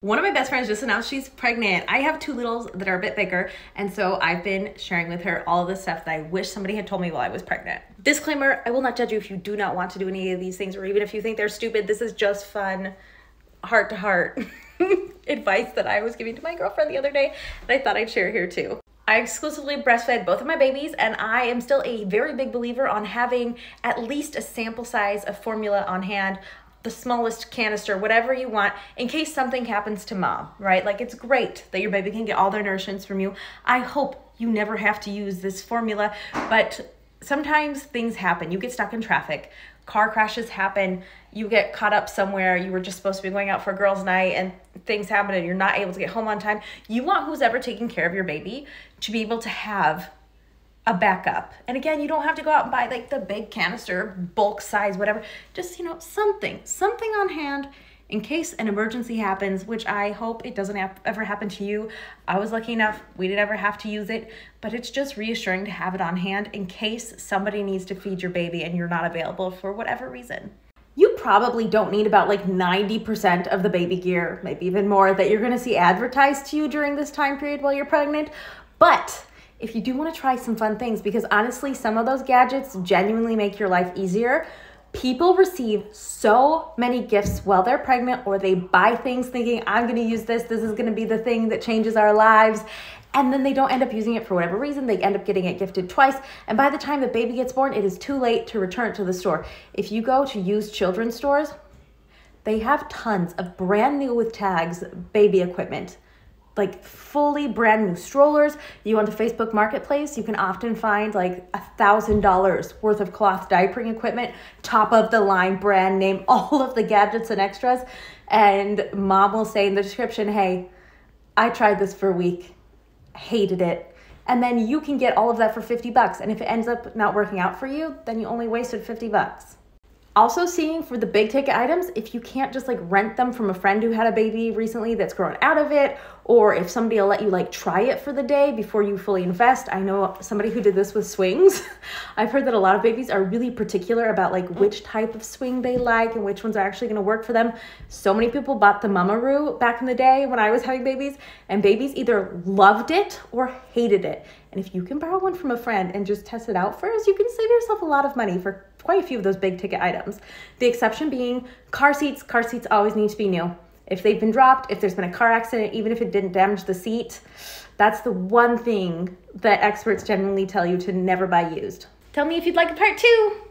One of my best friends just announced she's pregnant. I have two littles that are a bit bigger, and so I've been sharing with her all of the stuff that I wish somebody had told me while I was pregnant. Disclaimer, I will not judge you if you do not want to do any of these things, or even if you think they're stupid. This is just fun, heart-to-heart advice that I was giving to my girlfriend the other day, and I thought I'd share here too. I exclusively breastfed both of my babies, and I am still a very big believer on having at least a sample size of formula on hand, the smallest canister, whatever you want, in case something happens to mom, right? Like, it's great that your baby can get all their nourishments from you. I hope you never have to use this formula, but sometimes things happen. You get stuck in traffic, car crashes happen, you get caught up somewhere, you were just supposed to be going out for girls' night and things happen and you're not able to get home on time. You want who's ever taking care of your baby to be able to have a backup. And again, you don't have to go out and buy like the big canister, bulk size, whatever. Just, something on hand in case an emergency happens, which I hope it doesn't ever happen to you. I was lucky enough, we didn't ever have to use it, but it's just reassuring to have it on hand in case somebody needs to feed your baby and you're not available for whatever reason. You probably don't need about like 90% of the baby gear, maybe even more, that you're gonna see advertised to you during this time period while you're pregnant. But if you do want to try some fun things, because honestly, some of those gadgets genuinely make your life easier. People receive so many gifts while they're pregnant, or they buy things thinking, I'm going to use this. This is going to be the thing that changes our lives. And then they don't end up using it for whatever reason. They end up getting it gifted twice. And by the time the baby gets born, it is too late to return it to the store. If you go to used children's stores, they have tons of brand new with tags baby equipment. Like fully brand new strollers. You go onto Facebook Marketplace, you can often find like $1,000 worth of cloth diapering equipment, top of the line, brand name, all of the gadgets and extras. And mom will say in the description, hey, I tried this for a week, hated it. And then you can get all of that for $50. And if it ends up not working out for you, then you only wasted $50. Also seeing for the big ticket items, if you can't just like rent them from a friend who had a baby recently that's grown out of it, or if somebody will let you like try it for the day before you fully invest. I know somebody who did this with swings. I've heard that a lot of babies are really particular about like which type of swing they like and which ones are actually gonna work for them. So many people bought the Mamaroo back in the day when I was having babies, and babies either loved it or hated it. And if you can borrow one from a friend and just test it out first, you can save yourself a lot of money for quite a few of those big ticket items. The exception being car seats. Car seats always need to be new. If they've been dropped, if there's been a car accident, even if it didn't damage the seat, that's the one thing that experts generally tell you to never buy used. Tell me if you'd like a part 2.